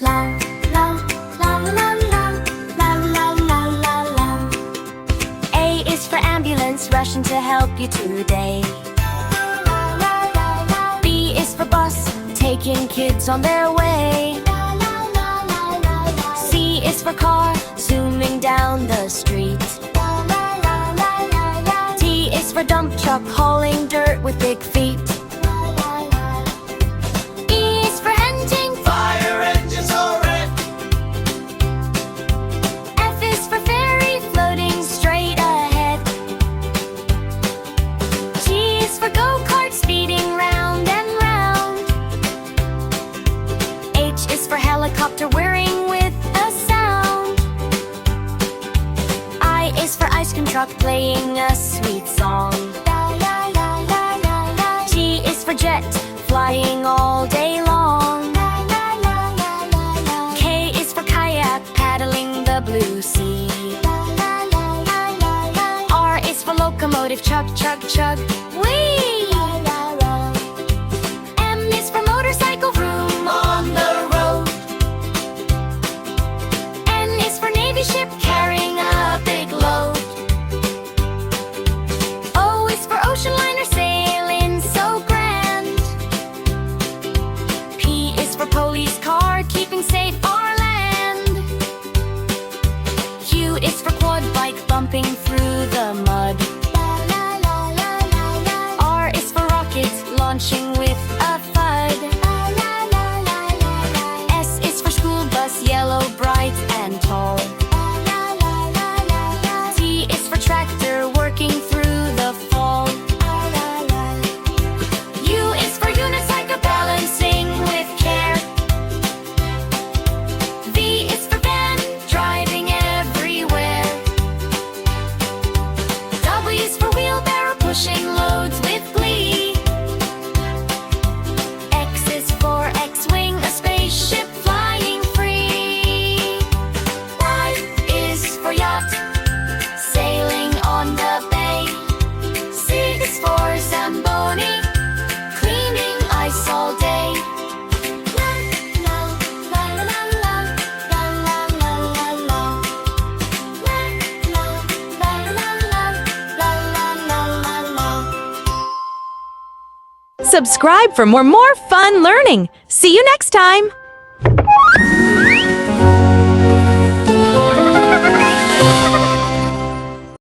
La la la la la la la la la la. A is for ambulance, rushing to help you today. B is for bus, taking kids on their way. C is for car, zooming down the street. D is for dump truck, hauling dirt with big feet. Helicopter whirring with a sound. I is for ice cream truck, playing a sweet song. G is for jet, flying all day long. K is for kayak, paddling the blue sea. R is for locomotive, chug, chug, chug, whee! M is for motorcycle, vroom on the road. Ship carrying a big load. O is for ocean liner, sailing so grand. P is for police car, keeping safe our land. Q is for quad bike, bumping through the mud. R is for rocket, launching with a thud. S is for school bus, yellow, bright and tall. Tractor working through the fall. U is for unicycle, balancing with care. V is for van, driving everywhere. W is for wheelbarrow, pushing loads with glee. X is for X-wing, a spaceship flying free. Y is for yacht, sailing on the bay. C is for Zamboni, cleaning ice all day. La la la la la la la la la la. La la la la la la la la la. Subscribe for more fun learning. See you next time.